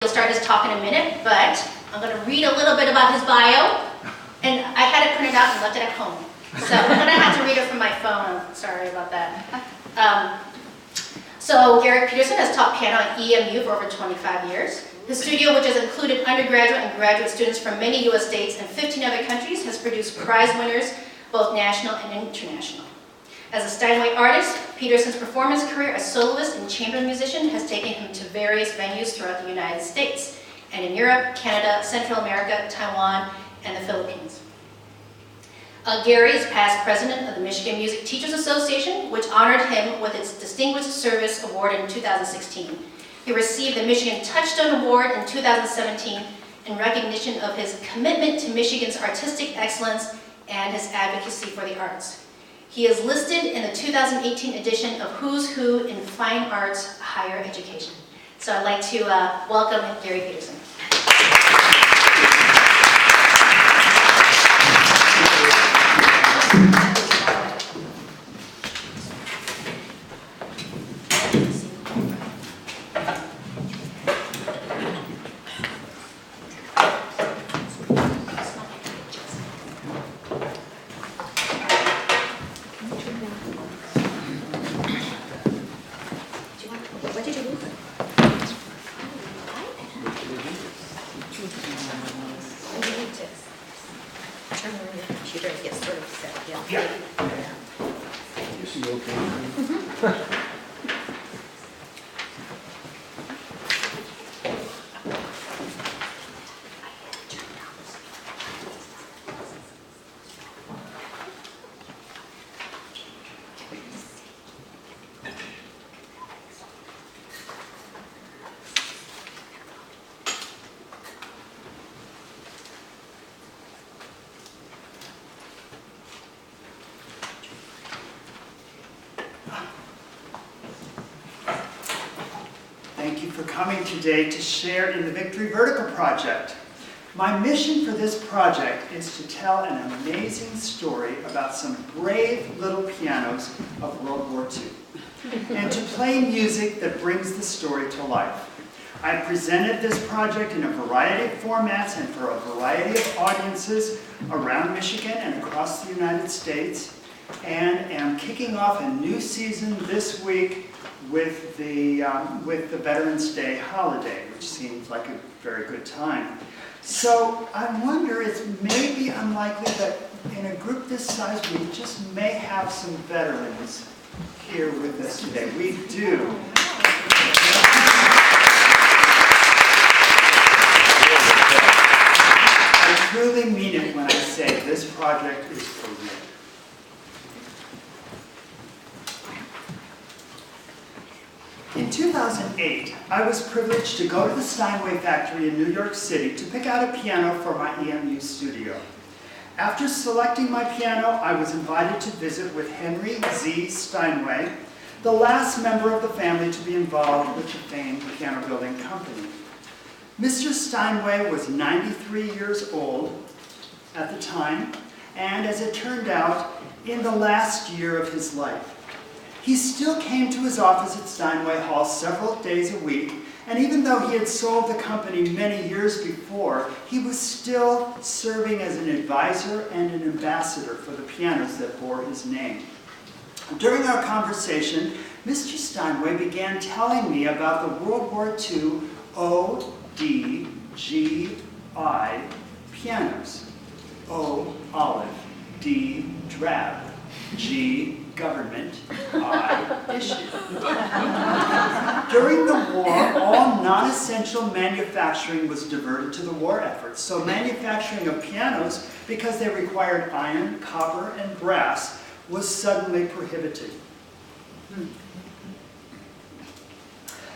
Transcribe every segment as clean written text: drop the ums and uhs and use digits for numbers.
He'll start his talk in a minute, but I'm going to read a little bit about his bio. And I had it printed out and left it at home. So I'm going to have to read it from my phone. I'm sorry about that. So Gary Pedersen has taught piano at EMU for over 25 years. The studio, which has included undergraduate and graduate students from many U.S. states and 15 other countries, has produced prize winners, both national and international. As a Steinway artist, Pedersen's performance career as soloist and chamber musician has taken him to various venues throughout the United States, and in Europe, Canada, Central America, Taiwan, and the Philippines. Gary is past president of the Michigan Music Teachers Association, which honored him with its Distinguished Service Award in 2016. He received the Michigan Touchstone Award in 2017 in recognition of his commitment to Michigan's artistic excellence and his advocacy for the arts. He is listed in the 2018 edition of Who's Who in Fine Arts Higher Education. So I'd like to welcome Gary Pedersen. What did you do? Turn on your computer and get sort of set again. Yeah. You see okay? Thank you for coming today to share in the Victory Vertical Project. My mission for this project is to tell an amazing story about some brave little pianos of World War II, and to play music that brings the story to life. I've presented this project in a variety of formats and for a variety of audiences around Michigan and across the United States, and am kicking off a new season this week with the Veterans Day holiday, which seems like a very good time. So I wonder, it's maybe unlikely that in a group this size we just may have some veterans here with us today. We do. I truly mean it when I say this project is for real. In 2008, I was privileged to go to the Steinway factory in New York City to pick out a piano for my EMU studio. After selecting my piano, I was invited to visit with Henry Z. Steinway, the last member of the family to be involved with the famed piano building company. Mr. Steinway was 93 years old at the time, and as it turned out, in the last year of his life. He still came to his office at Steinway Hall several days a week, and even though he had sold the company many years before, he was still serving as an advisor and an ambassador for the pianos that bore his name. During our conversation, Mr. Steinway began telling me about the World War II ODGI pianos. O, olive, D, drab, G, government, I, issue. During the war, all non-essential manufacturing was diverted to the war efforts. So manufacturing of pianos, because they required iron, copper, and brass, was suddenly prohibited.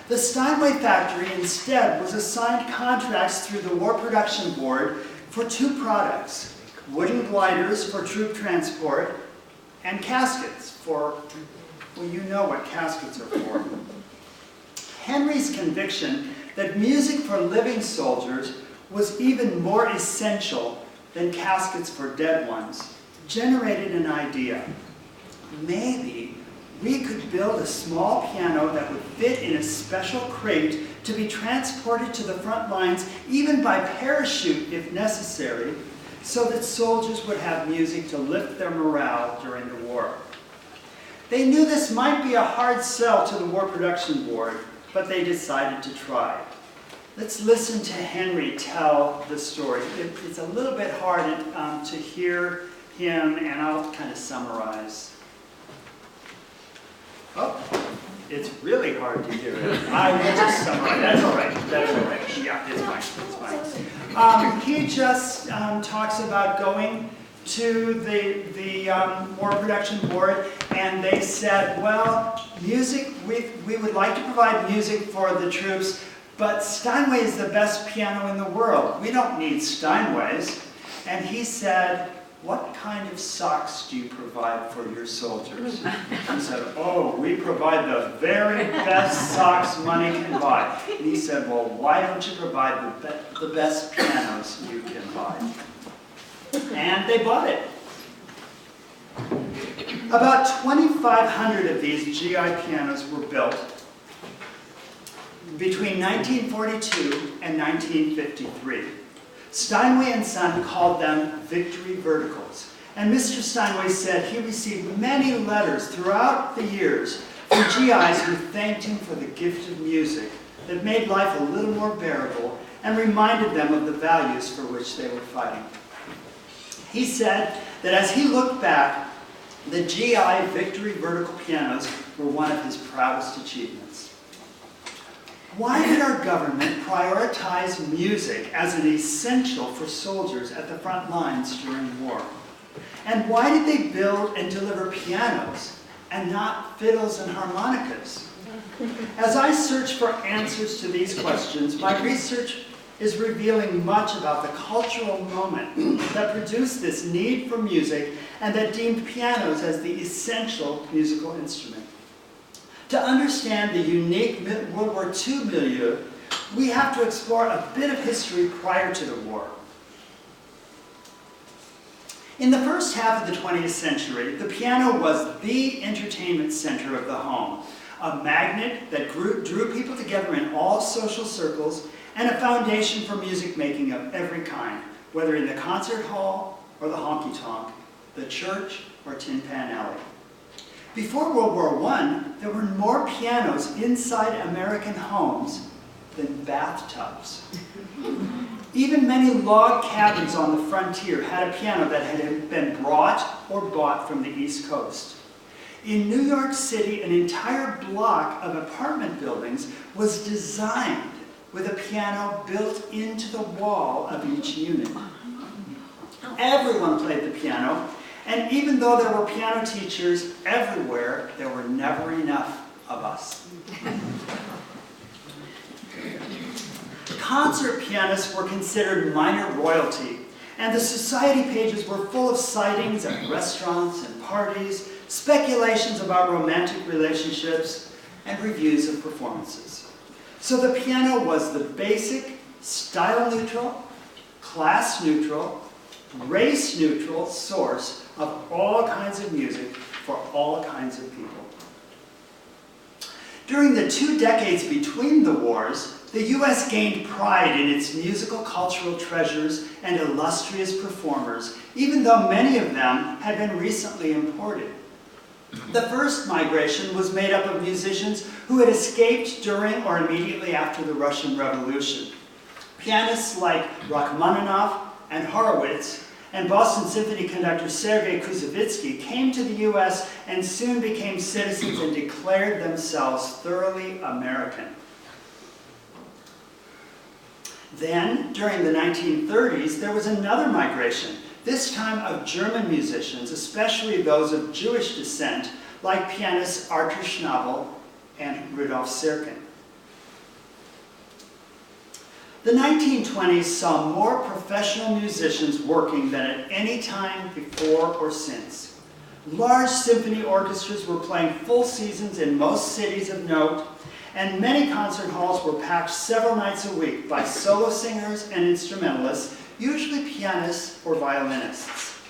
The Steinway factory instead was assigned contracts through the War Production Board for two products: wooden gliders for troop transport and caskets for, well, you know what caskets are for. Henry's conviction that music for living soldiers was even more essential than caskets for dead ones generated an idea. Maybe we could build a small piano that would fit in a special crate to be transported to the front lines, even by parachute if necessary, so that soldiers would have music to lift their morale during the war. They knew this might be a hard sell to the War Production Board, but they decided to try. Let's listen to Henry tell the story. It's a little bit hard to hear him, and I'll kind of summarize. Oh, it's really hard to hear it. I will just summarize. That's all right. That's all right. Yeah, it's fine. It's fine. He just talks about going to the War Production Board, and they said, well, music, we would like to provide music for the troops, but Steinway is the best piano in the world. We don't need Steinways. And he said, what kind of socks do you provide for your soldiers? He said, oh, we provide the very best socks money can buy. And he said, well, why don't you provide the best pianos you can buy? And they bought it. About 2,500 of these GI pianos were built between 1942 and 1953. Steinway and Son called them victory verticals. And Mr. Steinway said he received many letters throughout the years from GIs who thanked him for the gift of music that made life a little more bearable and reminded them of the values for which they were fighting. He said that as he looked back, the GI victory vertical pianos were one of his proudest achievements. Why did our government prioritize music as an essential for soldiers at the front lines during war? And why did they build and deliver pianos and not fiddles and harmonicas? As I search for answers to these questions, my research is revealing much about the cultural moment that produced this need for music and that deemed pianos as the essential musical instrument. To understand the unique World War II milieu, we have to explore a bit of history prior to the war. In the first half of the 20th century, the piano was the entertainment center of the home, a magnet that drew people together in all social circles, and a foundation for music making of every kind, whether in the concert hall or the honky-tonk, the church or Tin Pan Alley. Before World War I, there were more pianos inside American homes than bathtubs. Even many log cabins on the frontier had a piano that had been brought or bought from the East Coast. In New York City, an entire block of apartment buildings was designed with a piano built into the wall of each unit. Everyone played the piano, and even though there were piano teachers everywhere, there were never enough of us. Concert pianists were considered minor royalty, and the society pages were full of sightings at restaurants and parties, speculations about romantic relationships, and reviews of performances. So the piano was the basic, style-neutral, class-neutral, race-neutral source of all kinds of music for all kinds of people. During the 2 decades between the wars, the U.S. gained pride in its musical cultural treasures and illustrious performers, even though many of them had been recently imported. The first migration was made up of musicians who had escaped during or immediately after the Russian Revolution. Pianists like Rachmaninoff and Horowitz and Boston Symphony conductor Sergei Koussevitzky came to the U.S. and soon became citizens and declared themselves thoroughly American. Then, during the 1930s, there was another migration, this time of German musicians, especially those of Jewish descent, like pianists Arthur Schnabel and Rudolf Serkin. The 1920s saw more professional musicians working than at any time before or since. Large symphony orchestras were playing full seasons in most cities of note, and many concert halls were packed several nights a week by solo singers and instrumentalists, usually pianists or violinists.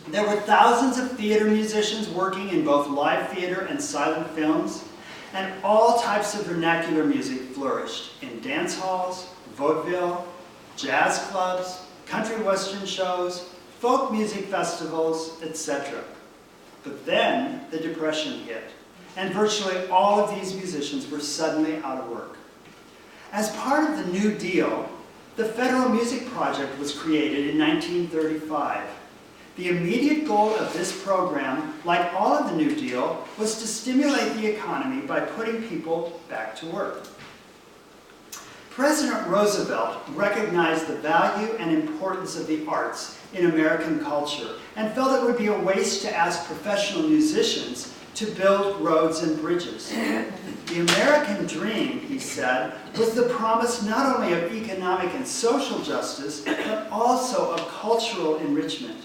There were thousands of theater musicians working in both live theater and silent films, and all types of vernacular music flourished in dance halls, vaudeville, jazz clubs, country western shows, folk music festivals, etc. But then the Depression hit, and virtually all of these musicians were suddenly out of work. As part of the New Deal, the Federal Music Project was created in 1935. The immediate goal of this program, like all of the New Deal, was to stimulate the economy by putting people back to work. President Roosevelt recognized the value and importance of the arts in American culture and felt it would be a waste to ask professional musicians to build roads and bridges. The American dream, he said, was the promise not only of economic and social justice, but also of cultural enrichment.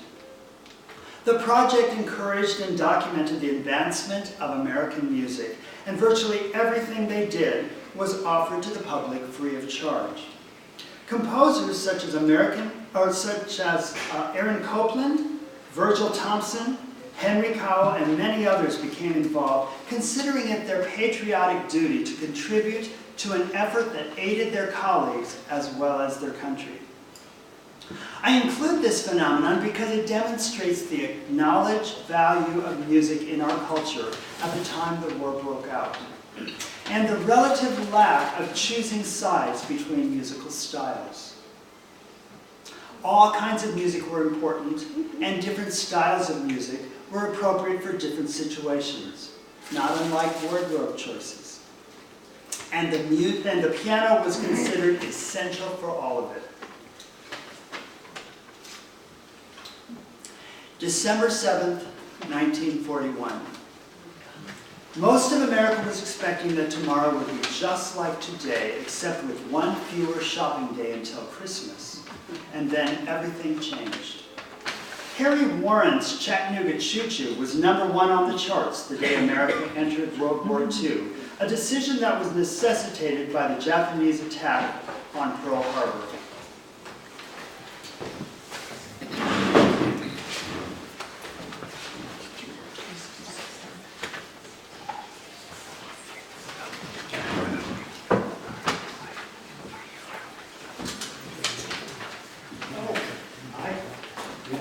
The project encouraged and documented the advancement of American music, and virtually everything they did was offered to the public free of charge. Composers such as Aaron Copland, Virgil Thompson, Henry Cowell, and many others became involved, considering it their patriotic duty to contribute to an effort that aided their colleagues as well as their country. I include this phenomenon because it demonstrates the acknowledged value of music in our culture at the time the war broke out, and the relative lack of choosing sides between musical styles. All kinds of music were important, and different styles of music were appropriate for different situations, not unlike wardrobe choices. And the piano was considered essential for all of it. December 7th, 1941. Most of America was expecting that tomorrow would be just like today, except with one fewer shopping day until Christmas. And then everything changed. Harry Warren's Chattanooga Choo Choo was #1 on the charts the day America entered World War II, a decision that was necessitated by the Japanese attack on Pearl Harbor.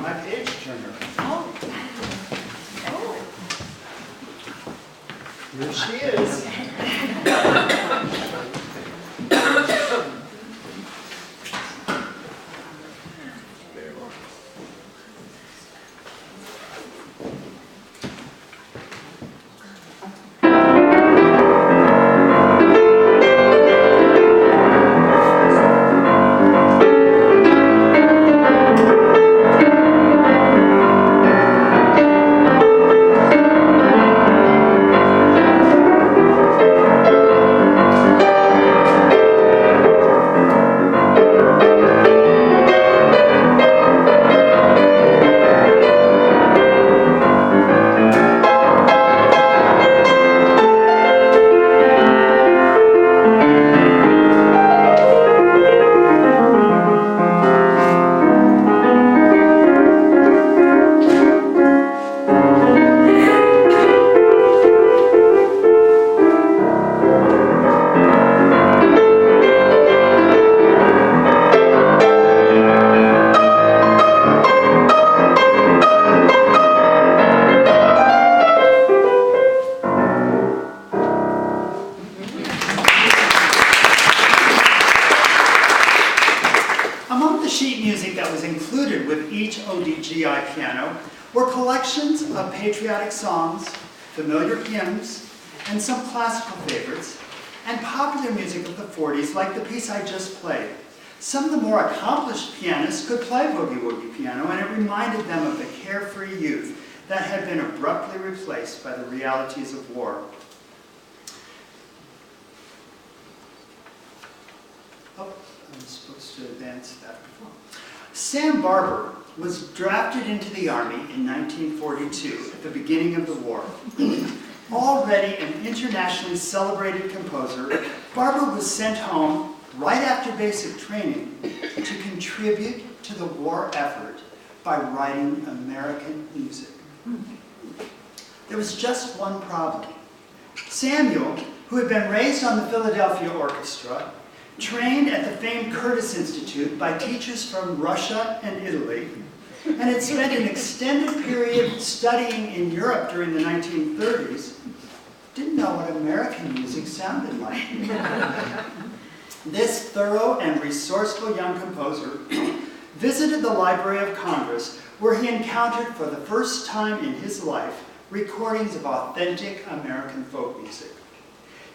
My page turner. Here she is. Piano were collections of patriotic songs, familiar hymns, and some classical favorites, and popular music of the 40s, like the piece I just played. Some of the more accomplished pianists could play boogie-woogie piano, and it reminded them of the carefree youth that had been abruptly replaced by the realities of war. Oh, I was supposed to advance that before. Sam Barber was drafted into the Army in 1942 at the beginning of the war. Already an internationally celebrated composer, Barber was sent home right after basic training to contribute to the war effort by writing American music. There was just one problem. Samuel who had been raised on the Philadelphia Orchestra, trained at the famed Curtis Institute by teachers from Russia and Italy, and had spent an extended period studying in Europe during the 1930s, didn't know what American music sounded like. This thorough and resourceful young composer visited the Library of Congress, where he encountered for the first time in his life recordings of authentic American folk music.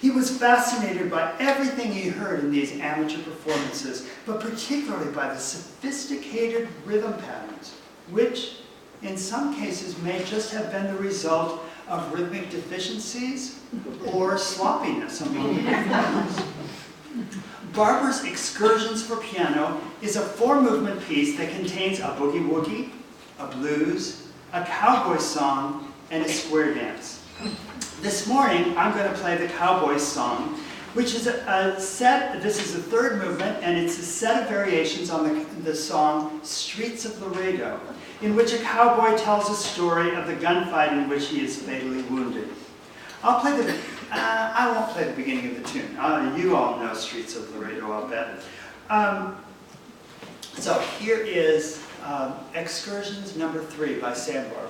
He was fascinated by everything he heard in these amateur performances, but particularly by the sophisticated rhythm patterns, which in some cases may just have been the result of rhythmic deficiencies or sloppiness among the performers. Barber's Excursions for Piano is a 4-movement piece that contains a boogie-woogie, a blues, a cowboy song, and a square dance. This morning, I'm going to play the cowboy song, which is a set, this is the 3rd movement, and it's a set of variations on the song Streets of Laredo, in which a cowboy tells a story of the gunfight in which he is fatally wounded. I won't play the beginning of the tune. You all know Streets of Laredo, I'll bet. So here is Excursions number 3 by Sam Barber.